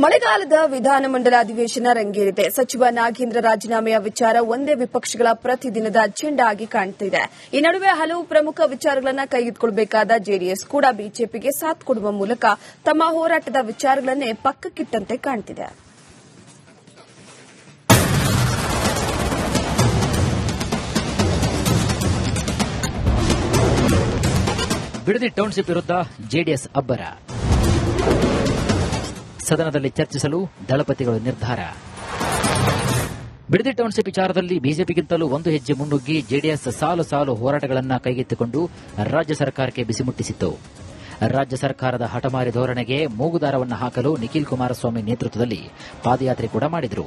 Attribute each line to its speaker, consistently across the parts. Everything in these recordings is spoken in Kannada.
Speaker 1: ಮಳೆಗಾಲದ ವಿಧಾನಮಂಡಲ ಅಧಿವೇಶನ ರಂಗೇರಿದೆ. ಸಚಿವ ನಾಗೇಂದ್ರ ರಾಜೀನಾಮೆಯ ವಿಚಾರ ಒಂದೇ ವಿಪಕ್ಷಗಳ ಪ್ರತಿದಿನದ ಅಜೆಂಡಾ ಆಗಿ ಕಾಣುತ್ತಿದೆ. ಈ ನಡುವೆ ಹಲವು ಪ್ರಮುಖ ವಿಚಾರಗಳನ್ನು ಕೈಗೆತ್ತಿಕೊಳ್ಳಬೇಕಾದ ಜೆಡಿಎಸ್ ಕೂಡ ಬಿಜೆಪಿಗೆ ಸಾಥ್ ಕೊಡುವ ಮೂಲಕ ತಮ್ಮ ಹೋರಾಟದ ವಿಚಾರಗಳನ್ನೇ ಪಕ್ಕಕ್ಕಿಟ್ಟಂತೆ ಕಾಣುತ್ತಿದೆ.
Speaker 2: ಬಿಡದಿ ಟೌನ್ಶಿಪ್ ವಿರುದ್ಧ ಜೆಡಿಎಸ್ ಅಬ್ಬರ. ಸದನದಲ್ಲಿ ಚರ್ಚಿಸಲು ದಳಪತಿಗಳು ನಿರ್ಧಾರ. ಬಿಡದಿ ಟೌನ್ಶಿಪ್ ವಿಚಾರದಲ್ಲಿ ಬಿಜೆಪಿಗಿಂತಲೂ ಒಂದು ಹೆಜ್ಜೆ ಮುನ್ನುಗ್ಗಿ ಜೆಡಿಎಸ್ ಸಾಲು ಸಾಲು ಹೋರಾಟಗಳನ್ನು ಕೈಗೆತ್ತಿಕೊಂಡು ರಾಜ್ಯ ಸರ್ಕಾರಕ್ಕೆ ಬಿಸಿ ಮುಟ್ಟಿಸಿತ್ತು. ರಾಜ್ಯ ಸರ್ಕಾರದ ಹಠಮಾರಿ ಧೋರಣೆಗೆ ಮೂಗುದಾರವನ್ನು ಹಾಕಲು ನಿಖಿಲ್ ಕುಮಾರಸ್ವಾಮಿ ನೇತೃತ್ವದಲ್ಲಿ ಪಾದಯಾತ್ರೆ ಕೂಡ ಮಾಡಿದರು.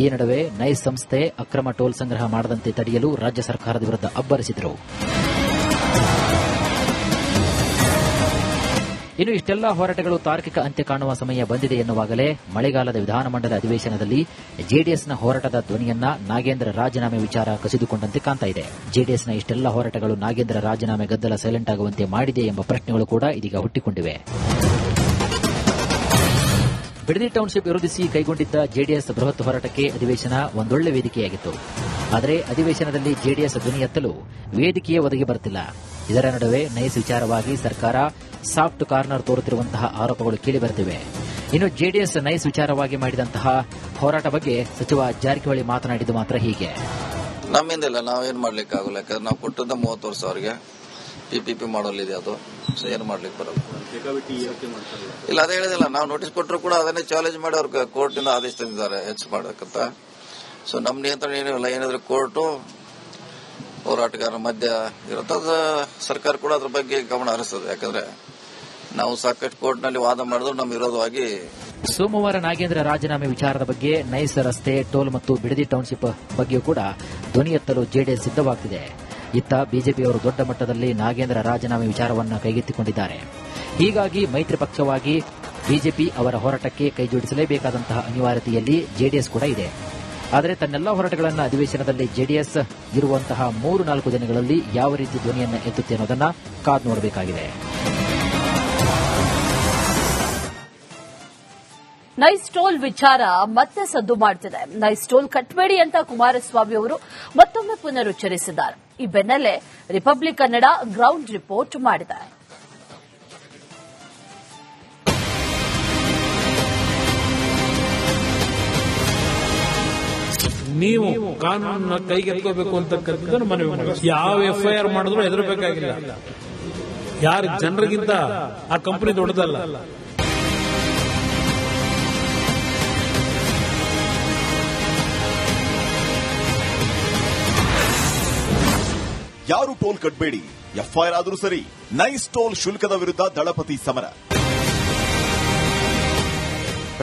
Speaker 2: ಈ ನಡುವೆ ನೈಸ್ ಸಂಸ್ಥೆ ಅಕ್ರಮ ಟೋಲ್ ಸಂಗ್ರಹ ಮಾಡದಂತೆ ತಡೆಯಲು ರಾಜ್ಯ ಸರ್ಕಾರದ ವಿರುದ್ಧ ಅಬ್ಬರಿಸಿದರು. ಇನ್ನು ಇಷ್ಟೆಲ್ಲಾ ಹೋರಾಟಗಳು ತಾರ್ಕಿಕ ಅಂತ್ಯ ಕಾಣುವ ಸಮಯ ಬಂದಿದೆ ಎನ್ನುವಾಗಲೇ ಮಳೆಗಾಲದ ವಿಧಾನಮಂಡಲ ಅಧಿವೇಶನದಲ್ಲಿ ಜೆಡಿಎಸ್ನ ಹೋರಾಟದ ಧ್ವನಿಯನ್ನ ನಾಗೇಂದ್ರ ರಾಜೀನಾಮೆ ವಿಚಾರ ಕಸಿದುಕೊಂಡಂತೆ ಕಾಣ್ತಾ ಇದೆ. ಜೆಡಿಎಸ್ನ ಇಷ್ಟೆಲ್ಲಾ ಹೋರಾಟಗಳು ನಾಗೇಂದ್ರ ರಾಜೀನಾಮೆ ಗದ್ದಲ ಸೈಲೆಂಟ್ ಆಗುವಂತೆ ಮಾಡಿದೆ ಎಂಬ ಪ್ರಶ್ನೆಗಳು ಕೂಡ ಇದೀಗ ಹುಟ್ಟಿಕೊಂಡಿವೆ. ಬಿಡದಿ ಟೌನ್ಶಿಪ್ ವಿರೋಧಿಸಿ ಕೈಗೊಂಡಿದ್ದ ಜೆಡಿಎಸ್ ಬೃಹತ್ ಹೋರಾಟಕ್ಕೆ ಅಧಿವೇಶನ ಒಂದೊಳ್ಳೆ ವೇದಿಕೆಯಾಗಿತ್ತು. ಆದರೆ ಅಧಿವೇಶನದಲ್ಲಿ ಜೆಡಿಎಸ್ ಧ್ವನಿ ಎತ್ತಲು ವೇದಿಕೆಯೇ ಒದಗಿ ಬರುತ್ತಿಲ್ಲ. ಇದರ ನಡುವೆ ನೈಸ್ ವಿಚಾರವಾಗಿ ಸರ್ಕಾರ ಸಾಫ್ಟ್ ಕಾರ್ನರ್ ತೋರುತ್ತಿರುವಂತಹ ಆರೋಪಗಳು ಕೇಳಿಬರುತ್ತಿವೆ. ಇನ್ನು ಜೆಡಿಎಸ್ ನೈಸ್ ವಿಚಾರವಾಗಿ ಮಾಡಿದಂತಹ ಹೋರಾಟ ಬಗ್ಗೆ ಸಚಿವ ಜಾರಕಿಹೊಳಿ ಮಾತನಾಡಿದ್ದು ಮಾತ್ರ ಹೀಗೆ.
Speaker 3: ನಮ್ಮಿಂದಿಲ್ಲ, ನಾವೇನ್ ಮಾಡ್ಲಿಕ್ಕಾಗಲ್ಲ. ಯಾಕಂದ್ರೆ ನಾವು ಕೊಟ್ಟದ 30 ವರ್ಷ ಅವರಿಗೆ ಪಿಪಿಪಿ ಮಾಡೋಲ್ಲಿದೆ, ಅದು ಏನು ಮಾಡ್ಲಿಕ್ಕೆ ಬರಲ್ಲ. ಇಲ್ಲ, ಅದೇ ಹೇಳಿದಿಲ್ಲ, ನಾವು ನೋಟಿಸ್ ಕೊಟ್ಟರು ಕೂಡ ಅದನ್ನೇ ಚಾಲೆಂಜ್ ಮಾಡಿ ಅವ್ರ ಕೋರ್ಟಿಂದ ಆದೇಶ ತಂದಿದ್ದಾರೆ ಹೆಚ್ಚು ಮಾಡಬೇಕಂತ. ಸೊ ನಮ್ಮ ನಿಯಂತ್ರಣ ಏನಿಲ್ಲ. ಏನಾದ್ರೆ ಕೋರ್ಟು ಹೋರಾಟಗಾರರ ಮಧ್ಯ ಇರುತ್ತೆ, ಸರ್ಕಾರ ಕೂಡ ಅದ್ರ ಬಗ್ಗೆ ಗಮನ ಹರಿಸ್ತದೆ. ಯಾಕಂದ್ರೆ ನಾವು ಸಾಕಷ್ಟು ಕೋರ್ಟ್ನಲ್ಲಿ ವಾದ ಮಾಡಿದ್ರು ನಮ್ಮ ವಿರೋಧವಾಗಿ.
Speaker 2: ಸೋಮವಾರ ನಾಗೇಂದ್ರ ರಾಜೀನಾಮೆ ವಿಚಾರದ ಬಗ್ಗೆ ನೈಸ್ ರಸ್ತೆ, ಟೋಲ್ ಮತ್ತು ಬಿಡದಿ ಟೌನ್ಶಿಪ್ ಬಗ್ಗೆಯೂ ಕೂಡ ಧ್ವನಿ ಎತ್ತಲು ಜೆಡಿಎಸ್ ಸಿದ್ದವಾಗುತ್ತಿದೆ. ಇತ್ತ ಬಿಜೆಪಿಯವರು ದೊಡ್ಡ ಮಟ್ಟದಲ್ಲಿ ನಾಗೇಂದ್ರ ರಾಜೀನಾಮೆ ವಿಚಾರವನ್ನು ಕೈಗೆತ್ತಿಕೊಂಡಿದ್ದಾರೆ. ಹೀಗಾಗಿ ಮೈತ್ರಿ ಪಕ್ಷವಾಗಿ ಬಿಜೆಪಿ ಅವರ ಹೋರಾಟಕ್ಕೆ ಕೈಜೋಡಿಸಲೇಬೇಕಾದಂತಹ ಅನಿವಾರ್ಯತೆಯಲ್ಲಿ ಜೆಡಿಎಸ್ ಕೂಡ ಇದೆ. ಆದರೆ ತನ್ನೆಲ್ಲಾ ಹೋರಾಟಗಳನ್ನು ಅಧಿವೇಶನದಲ್ಲಿ ಜೆಡಿಎಸ್ ಇರುವಂತಹ 3-4 ದಿನಗಳಲ್ಲಿ ಯಾವ ರೀತಿ ಧ್ವನಿಯನ್ನು ಎತ್ತುತ್ತೆ ಅನ್ನೋದನ್ನ ಕಾದು ನೋಡಬೇಕಾಗಿದೆ.
Speaker 4: ನೈಸ್ ಟೋಲ್ ವಿಚಾರ ಮತ್ತೆ ಸದ್ದು ಮಾಡುತ್ತಿದೆ. ನೈಸ್ ಟೋಲ್ ಕಟ್ಟಬೇಡಿ ಅಂತ ಕುಮಾರಸ್ವಾಮಿ ಅವರು ಮತ್ತೊಮ್ಮೆ ಪುನರುಚ್ಚರಿಸಿದ್ದಾರೆ. ಈ ಬೆನ್ನಲ್ಲೇ ರಿಪಬ್ಲಿಕ್ ಕನ್ನಡ ಗ್ರೌಂಡ್ ರಿಪೋರ್ಟ್ ಮಾಡಿದೆ.
Speaker 5: ನೀವು ಕಾನೂನನ್ನ ಕೈಗೆತ್ಕೋಬೇಕು ಅಂತಕ್ಕಂಥದ್ದು ಮನವಿ ಮಾಡಿ. ಯಾವ ಎಫ್ಐಆರ್ ಮಾಡಿದ್ರು ಹೆದರಬೇಕಾಗಿಲ್ಲ. ಯಾರು ಜನರಿಗಿಂತ ಆ ಕಂಪನಿ ದೊಡ್ಡದಲ್ಲ.
Speaker 6: ಯಾರು ಟೋಲ್ ಕಟ್ಟಬೇಡಿ, ಎಫ್ಐಆರ್ ಆದರೂ ಸರಿ. ನೈಸ್ ಟೋಲ್ ಶುಲ್ಕದ ವಿರುದ್ಧ ದಳಪತಿ ಸಮರ.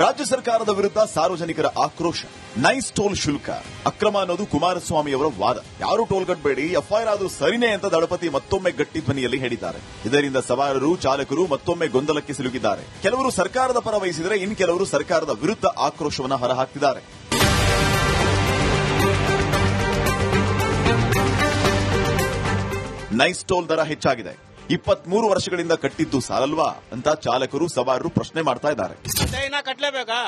Speaker 6: ರಾಜ್ಯ ಸರ್ಕಾರದ ವಿರುದ್ಧ ಸಾರ್ವಜನಿಕರ ಆಕ್ರೋಶ. ನೈಸ್ ಟೋಲ್ ಶುಲ್ಕ ಅಕ್ರಮ ಅನ್ನೋದು ಕುಮಾರಸ್ವಾಮಿಯವರ ವಾದ. ಯಾರು ಟೋಲ್ ಕಟ್ಟಬೇಡಿ, ಎಫ್ಐಆರ್ ಆದರೂ ಸರಿನೇ ಅಂತ ದಳಪತಿ ಮತ್ತೊಮ್ಮೆ ಗಟ್ಟಿ ಧ್ವನಿಯಲ್ಲಿ ಹೇಳಿದ್ದಾರೆ. ಇದರಿಂದ ಸವಾರರು, ಚಾಲಕರು ಮತ್ತೊಮ್ಮೆ ಗೊಂದಲಕ್ಕೆ ಸಿಲುಕಿದ್ದಾರೆ. ಕೆಲವರು ಸರ್ಕಾರದ ಪರ ವಹಿಸಿದರೆ ಇನ್ನು ಕೆಲವರು ಸರ್ಕಾರದ ವಿರುದ್ಧ ಆಕ್ರೋಶವನ್ನು ಹೊರಹಾಕ್ತಿದ್ದಾರೆ. ನೈಸ್ ಟೋಲ್ ದರ ಹೆಚ್ಚಾಗಿದೆ, 23 ವರ್ಷಗಳಿಂದ ಕಟ್ಟಿದ್ದು ಸಾಲಲ್ವಾ ಅಂತ ಚಾಲಕರು, ಸವಾರರು ಪ್ರಶ್ನೆ ಮಾಡ್ತಾ ಇದ್ದಾರೆ.
Speaker 7: ಕಟ್ಟಲೇಬೇಕಾ?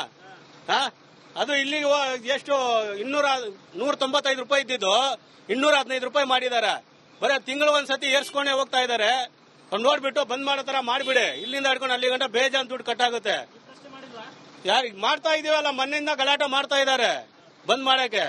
Speaker 7: ಅದು ಇಲ್ಲಿ ಎಷ್ಟು 195 ರೂಪಾಯಿ ಇದ್ದಿದ್ದು 215 ರೂಪಾಯಿ ಮಾಡಿದ್ದಾರೆ. ಬರೀ ತಿಂಗಳು ಒಂದ್ಸತಿ ಏರ್ಸ್ಕೊಂಡೇ ಹೋಗ್ತಾ ಇದ್ದಾರೆ. ನೋಡ್ಬಿಟ್ಟು ಬಂದ್ ಮಾಡೋ ತರ ಮಾಡಿಬಿಡಿ. ಇಲ್ಲಿಂದ ಹಿಡ್ಕೊಂಡು ಅಲ್ಲಿ ಗಂಟ ಬೇಜಾನ್ ದುಡ್ಡು ಕಟ್ಟಾಗುತ್ತೆ. ಯಾರಿಗೆ ಮಾಡ್ತಾ ಇದೀವಲ್ಲ, ಮನೆಯಿಂದ ಗಲಾಟೆ ಮಾಡ್ತಾ ಇದ್ದಾರೆ ಬಂದ್ ಮಾಡಕ್ಕೆ.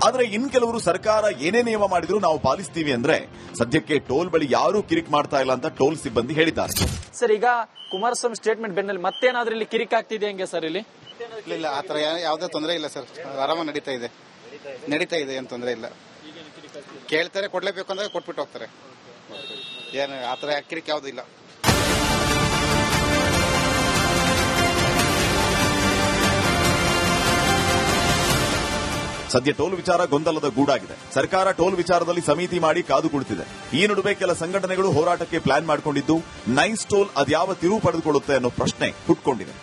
Speaker 6: ಆದ್ರೆ ಇನ್ ಕೆಲವರು ಸರ್ಕಾರ ಏನೇ ನಿಯಮ ಮಾಡಿದ್ರು ನಾವು ಪಾಲಿಸ್ತೀವಿ ಅಂದ್ರೆ, ಸದ್ಯಕ್ಕೆ ಟೋಲ್ ಬಳಿ ಯಾರೂ ಕಿರಿಕ್ ಮಾಡ್ತಾ ಇಲ್ಲ ಅಂತ ಟೋಲ್ ಸಿಬ್ಬಂದಿ ಹೇಳಿದ್ದಾರೆ.
Speaker 8: ಸರ್, ಈಗ ಕುಮಾರಸ್ವಾಮಿ ಸ್ಟೇಟ್ಮೆಂಟ್ ಬೆನ್ನಲ್ಲಿ ಮತ್ತೇನಾದ್ರೂ ಇಲ್ಲಿ ಕಿರಿಕ್ ಆಗ್ತಿದೆ ಹೆಂಗೆ ಸರ್? ಇಲ್ಲಿ
Speaker 9: ಇಲ್ಲ, ಆತರ ಯಾವುದೇ ತೊಂದರೆ ಇಲ್ಲ ಸರ್. ಆರಾಮ ನಡೀತಾ ಇದೆ, ಏನು ತೊಂದರೆ ಇಲ್ಲ. ಕೇಳ್ತಾರೆ, ಕೊಡ್ಲೇಬೇಕು ಅಂದ್ರೆ ಕೊಟ್ಬಿಟ್ಟು ಹೋಗ್ತಾರೆ. ಏನು ಆತರ ಕಿರಿಕ್ ಯಾವುದೂ ಇಲ್ಲ.
Speaker 6: ಸದ್ಯ ಟೋಲ್ ವಿಚಾರ ಗೊಂದಲದ ಗೂಡಾಗಿದೆ. ಸರ್ಕಾರ ಟೋಲ್ ವಿಚಾರದಲ್ಲಿ ಸಮಿತಿ ಮಾಡಿ ಕಾದು ಕುಳಿತಿದೆ. ಈ ನಡುವೆ ಕೆಲ ಸಂಘಟನೆಗಳು ಹೋರಾಟಕ್ಕೆ ಪ್ಲಾನ್ ಮಾಡಿಕೊಂಡಿದ್ದು, ನೈಸ್ ಟೋಲ್ ಅದ್ಯಾವ ತಿರುವು ಪಡೆದುಕೊಳ್ಳುತ್ತೆ ಅನ್ನೋ ಪ್ರಶ್ನೆ ಹುಟ್ಕೊಂಡಿದೆ.